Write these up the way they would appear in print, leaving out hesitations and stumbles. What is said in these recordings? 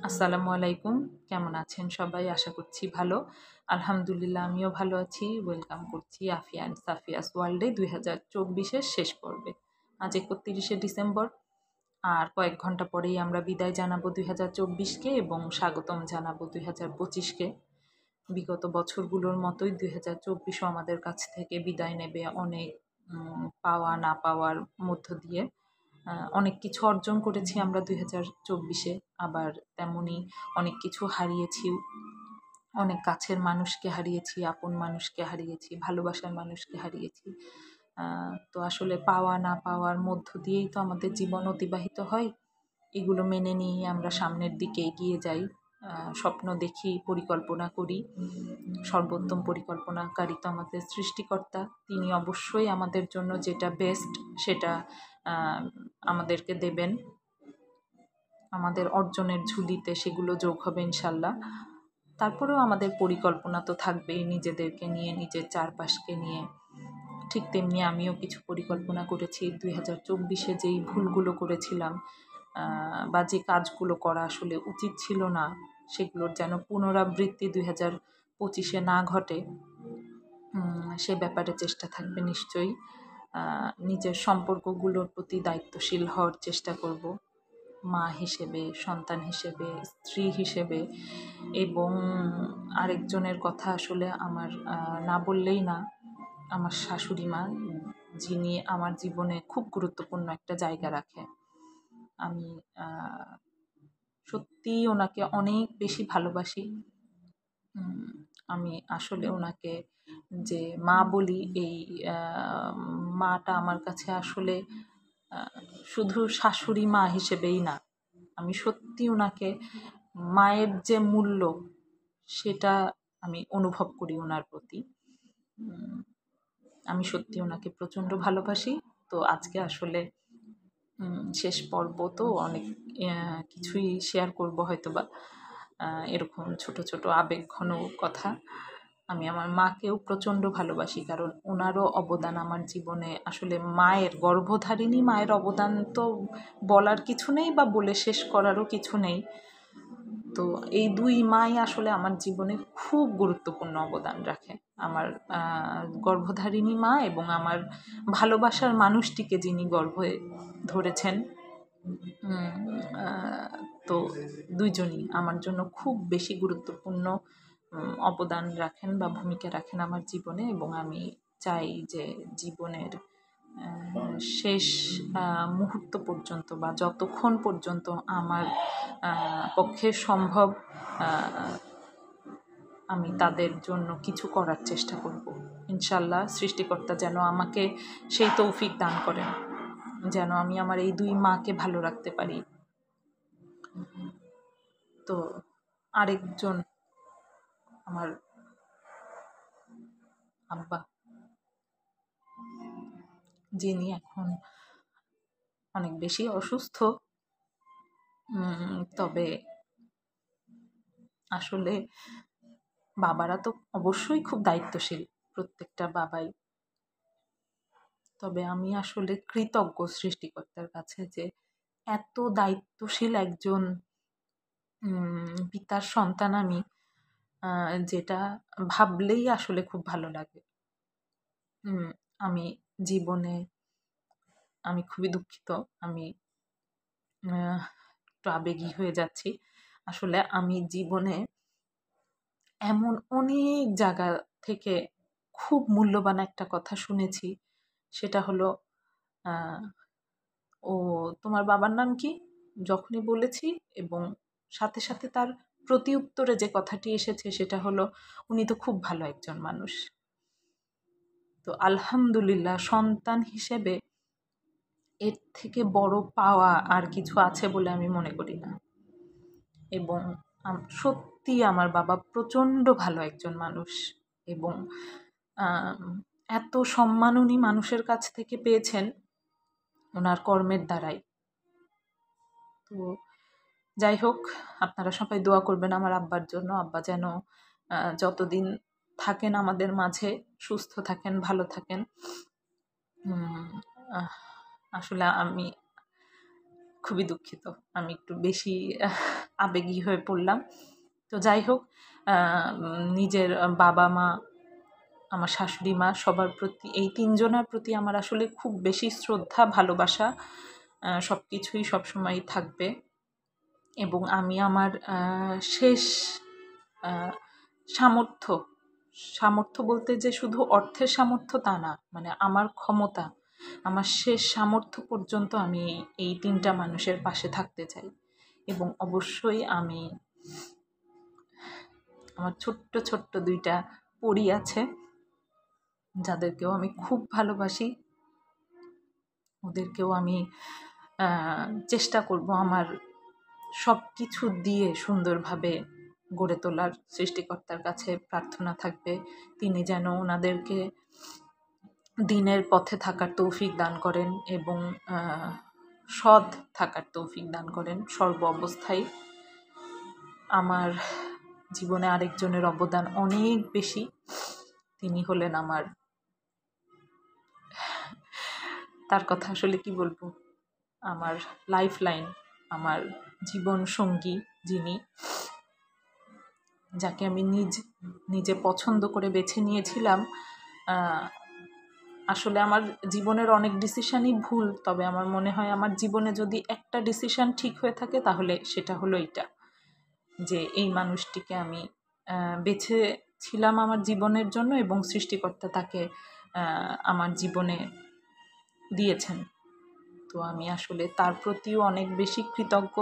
আসসালামু আলাইকুম। কেমন আছেন সবাই? আশা করছি ভালো। আলহামদুলিল্লাহ আমিও ভালো আছি। ওয়েলকাম করছি আফিয়া অ্যান্ড সাফিয়াস ওয়ার্ল্ডে 2024-এর শেষ পর্বে। আজ 31শে ডিসেম্বর। আর কয়েক ঘন্টা পরেই আমরা বিদায় জানাবো 2024-কে এবং স্বাগতম জানাবো 2025-কে। বিগত বছরগুলোর মতোই 2024-ও আমাদের কাছ থেকে বিদায় নেবে অনেক পাওয়া না পাওয়ার মধ্য দিয়ে। অনেক কিছু অর্জন করেছি আমরা 2024-এ, আবার তেমনই অনেক কিছু হারিয়েছিও। অনেক কাছের মানুষকে হারিয়েছি, আপন মানুষকে হারিয়েছি, ভালোবাসার মানুষকে হারিয়েছি। তো আসলে পাওয়া না পাওয়ার মধ্য দিয়েই তো আমাদের জীবন অতিবাহিত হয়। এগুলো মেনে নিয়ে আমরা সামনের দিকে এগিয়ে যাই, স্বপ্ন দেখি, পরিকল্পনা করি। সর্বোত্তম পরিকল্পনাকারী তো আমাদের সৃষ্টিকর্তা। তিনি অবশ্যই আমাদের জন্য যেটা বেস্ট সেটা আমাদেরকে দেবেন। আমাদের অর্জনের ঝুলিতে সেগুলো যোগ হবে ইনশাল্লাহ। তারপরেও আমাদের পরিকল্পনা তো থাকবেই, নিজেদেরকে নিয়ে, নিজের চারপাশকে নিয়ে। ঠিক তেমনি আমিও কিছু পরিকল্পনা করেছি 2024-এ যেই ভুলগুলো করেছিলাম বা যে কাজগুলো করা আসলে উচিত ছিল না, সেগুলোর যেন পুনরাবৃত্তি 2025-এ না ঘটে, সে ব্যাপারে চেষ্টা থাকবে নিশ্চয়ই। নিজের সম্পর্কগুলোর প্রতি দায়িত্বশীল হওয়ার চেষ্টা করব, মা হিসেবে, সন্তান হিসেবে, স্ত্রী হিসেবে। এবং আরেকজনের কথা আসলে আমার না বললেই না, আমার শাশুড়ি মা, যিনি আমার জীবনে খুব গুরুত্বপূর্ণ একটা জায়গা রাখে। আমি সত্যিই ওনাকে অনেক বেশি ভালোবাসি। আমি আসলে ওনাকে যে মা বলি, এই মাটা আমার কাছে আসলে শুধু শাশুড়ি মা হিসেবেই না, আমি সত্যি ওনাকে মায়ের যে মূল্য সেটা আমি অনুভব করি ওনার প্রতি। আমি সত্যি ওনাকে প্রচণ্ড ভালোবাসি। তো আজকে আসলে শেষ পর্ব, তো অনেক কিছুই শেয়ার করব হয়তোবা, এরকম ছোট ছোট আবেগঘন কথা। আমি আমার মাকেও প্রচণ্ড ভালোবাসি, কারণ ওনারও অবদান আমার জীবনে, আসলে মায়ের গর্ভধারিণী মায়ের অবদান তো বলার কিছু নেই বা বলে শেষ করারও কিছু নেই। তো এই দুই মাই আসলে আমার জীবনে খুব গুরুত্বপূর্ণ অবদান রাখে। আমার গর্ভধারিণী মা এবং আমার ভালোবাসার মানুষটিকে যিনি গর্ভে ধরেছেন, তো দুইজনই আমার জন্য খুব বেশি গুরুত্বপূর্ণ অবদান রাখেন বা ভূমিকা রাখেন আমার জীবনে। এবং আমি চাই যে জীবনের শেষ মুহূর্ত পর্যন্ত বা যতক্ষণ পর্যন্ত আমার পক্ষে সম্ভব, আমি তাদের জন্য কিছু করার চেষ্টা করব। ইনশাল্লাহ সৃষ্টিকর্তা যেন আমাকে সেই তৌফিক দান করেন, যেন আমি আমার এই দুই মাকে ভালো রাখতে পারি। তো আরেকজন আমার আব্বা, যিনি এখন অনেক বেশি অসুস্থ, তবে আসলে বাবারা তো অবশ্যই খুব দায়িত্বশীল, প্রত্যেকটা বাবাই। তবে আমি আসলে কৃতজ্ঞ সৃষ্টিকর্তার কাছে যে এত দায়িত্বশীল একজন পিতার সন্তান আমি, যেটা ভাবলেই আসলে খুব ভালো লাগে। আমি জীবনে, আমি খুবই দুঃখিত, আমি একটু আবেগী হয়ে যাচ্ছি। আসলে আমি জীবনে এমন অনেক জায়গা থেকে খুব মূল্যবান একটা কথা শুনেছি, সেটা হলো, ও তোমার বাবার নাম কি, যখনই বলেছি, এবং সাথে সাথে তার প্রতি উত্তরে যে কথাটি এসেছে সেটা হলো, উনি তো খুব ভালো একজন মানুষ। তো আলহামদুলিল্লাহ, সন্তান হিসেবে এর থেকে বড় পাওয়া আর কিছু আছে বলে আমি মনে করি না। এবং সত্যি আমার বাবা প্রচণ্ড ভালো একজন মানুষ, এবং এত সম্মান উনি মানুষের কাছ থেকে পেয়েছেন ওনার কর্মের দ্বারাই। তো যাই হোক, আপনারা সবাই দোয়া করবেন আমার আব্বার জন্য। আব্বা যেন যতদিন থাকেন আমাদের মাঝে সুস্থ থাকেন, ভালো থাকেন। আসলে আমি খুবই দুঃখিত, আমি একটু বেশি আবেগী হয়ে পড়লাম। তো যাই হোক, নিজের বাবা মা, আমার শাশুড়ি মা, সবার প্রতি, এই তিনজনের প্রতি আমার আসলে খুব বেশি শ্রদ্ধা, ভালোবাসা, সব কিছুই সবসময়ই থাকবে। এবং আমি আমার শেষ সামর্থ্য বলতে যে শুধু অর্থের সামর্থ্য তা না, মানে আমার ক্ষমতা, আমার শেষ সামর্থ্য পর্যন্ত আমি এই তিনটা মানুষের পাশে থাকতে চাই। এবং অবশ্যই আমি আমার ছোট্ট ছোট্ট দুইটা পরী আছে, যাদেরকেও আমি খুব ভালোবাসি। ওদেরকেও আমি চেষ্টা করব আমার সব কিছু দিয়ে সুন্দরভাবে গড়ে তোলার। সৃষ্টিকর্তার কাছে প্রার্থনা থাকবে তিনি যেন ওনাদেরকে দিনের পথে থাকার তৌফিক দান করেন এবং সৎ থাকার তৌফিক দান করেন সর্ব অবস্থায়। আমার জীবনে আরেকজনের অবদান অনেক বেশি, তিনি হলেন আমার, তার কথা আসলে কি বলবো, আমার লাইফ লাইন, আমার জীবন সঙ্গী, যিনি, যাকে আমি নিজে পছন্দ করে বেছে নিয়েছিলাম। আসলে আমার জীবনের অনেক ডিসিশানই ভুল, তবে আমার মনে হয় আমার জীবনে যদি একটা ডিসিশান ঠিক হয়ে থাকে তাহলে সেটা হলো এটা, যে এই মানুষটিকে আমি বেছেছিলাম আমার জীবনের জন্য এবং সৃষ্টিকর্তা তাকে আমার জীবনে দিয়েছেন। তো আমি আসলে তার প্রতিও অনেক বেশি কৃতজ্ঞ।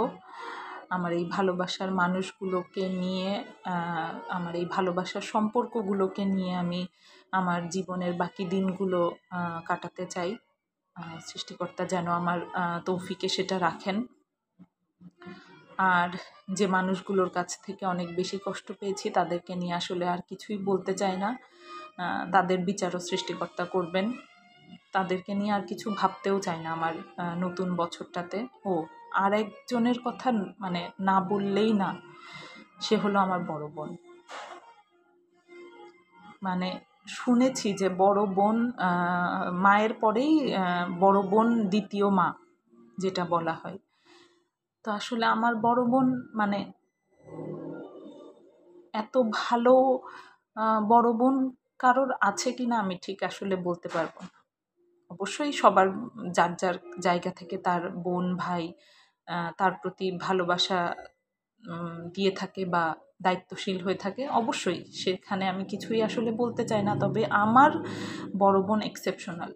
আমার এই ভালোবাসার মানুষগুলোকে নিয়ে, আমার এই ভালোবাসার সম্পর্কগুলোকে নিয়ে আমি আমার জীবনের বাকি দিনগুলো কাটাতে চাই। সৃষ্টিকর্তা যেন আমার তৌফিকে সেটা রাখেন। আর যে মানুষগুলোর কাছ থেকে অনেক বেশি কষ্ট পেয়েছি তাদেরকে নিয়ে আসলে আর কিছুই বলতে চাই না। তাদের বিচারও সৃষ্টিকর্তা করবেন, তাদেরকে নিয়ে আর কিছু ভাবতেও চাই না আমার নতুন বছরটাতে। আর একজনের কথা মানে না বললেই না, সে হলো আমার বড় বোন। মানে শুনেছি যে বড় বোন, মায়ের পরেই বড় বোন দ্বিতীয় মা, যেটা বলা হয়। তো আসলে আমার বড় বোন মানে এত ভালো বড় বোন কারোর আছে কিনা আমি ঠিক আসলে বলতে পারবো না। অবশ্যই সবার যার যার জায়গা থেকে তার বোন ভাই তার প্রতি ভালোবাসা দিয়ে থাকে বা দায়িত্বশীল হয়ে থাকে, অবশ্যই সেখানে আমি কিছুই আসলে বলতে চাই না। তবে আমার বড় বোন এক্সেপশনাল,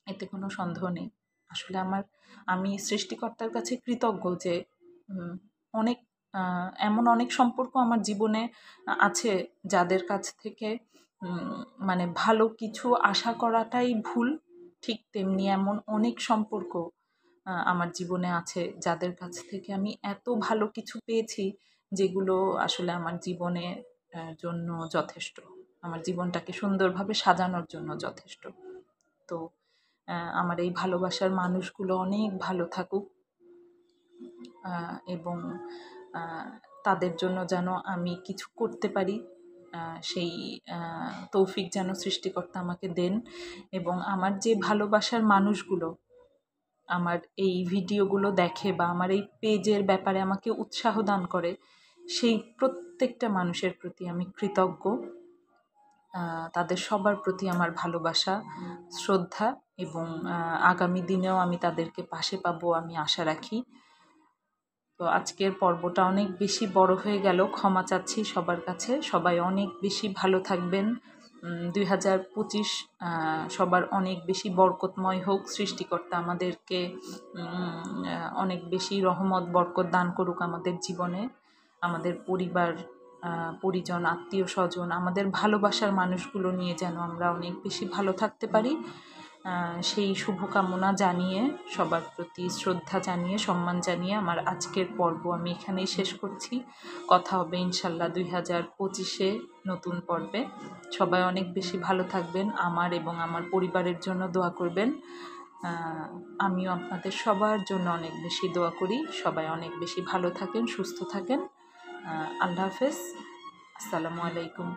এতে কোনো সন্দেহ নেই। আসলে আমি সৃষ্টিকর্তার কাছে কৃতজ্ঞ যে অনেক এমন অনেক সম্পর্ক আমার জীবনে আছে যাদের কাছ থেকে মানে ভালো কিছু আশা করাটাই ভুল, ঠিক তেমনি এমন অনেক সম্পর্ক আমার জীবনে আছে যাদের কাছ থেকে আমি এত ভালো কিছু পেয়েছি যেগুলো আসলে আমার জীবনের জন্য যথেষ্ট, আমার জীবনটাকে সুন্দরভাবে সাজানোর জন্য যথেষ্ট। তো আমার এই ভালোবাসার মানুষগুলো অনেক ভালো থাকুক এবং তাদের জন্য যেন আমি কিছু করতে পারি, সেই তৌফিক যেন সৃষ্টিকর্তা আমাকে দেন। এবং আমার যে ভালোবাসার মানুষগুলো আমার এই ভিডিওগুলো দেখে বা আমার এই পেজের ব্যাপারে আমাকে উৎসাহ দান করে, সেই প্রত্যেকটা মানুষের প্রতি আমি কৃতজ্ঞ। তাদের সবার প্রতি আমার ভালোবাসা, শ্রদ্ধা এবং আগামী দিনেও আমি তাদেরকে পাশে পাবো আমি আশা রাখি। তো আজকের পর্বটা অনেক বেশি বড় হয়ে গেল, ক্ষমা চাচ্ছি সবার কাছে। সবাই অনেক বেশি ভালো থাকবেন। 2025 সবার অনেক বেশি বরকতময় হোক। সৃষ্টিকর্তা আমাদেরকে অনেক বেশি রহমত বরকত দান করুক আমাদের জীবনে, আমাদের পরিবার পরিজন আত্মীয় স্বজন আমাদের ভালোবাসার মানুষগুলো নিয়ে যেন আমরা অনেক বেশি ভালো থাকতে পারি, সেই শুভকামনা জানিয়ে, সবার প্রতি শ্রদ্ধা জানিয়ে, সম্মান জানিয়ে আমার আজকের পর্ব আমি এখানেই শেষ করছি। কথা হবে ইনশাল্লাহ 2025-এ নতুন পর্বে। সবাই অনেক বেশি ভালো থাকবেন, আমার এবং আমার পরিবারের জন্য দোয়া করবেন। আমিও আপনাদের সবার জন্য অনেক বেশি দোয়া করি। সবাই অনেক বেশি ভালো থাকেন, সুস্থ থাকেন। আল্লাহ হাফেজ, আসসালামু আলাইকুম।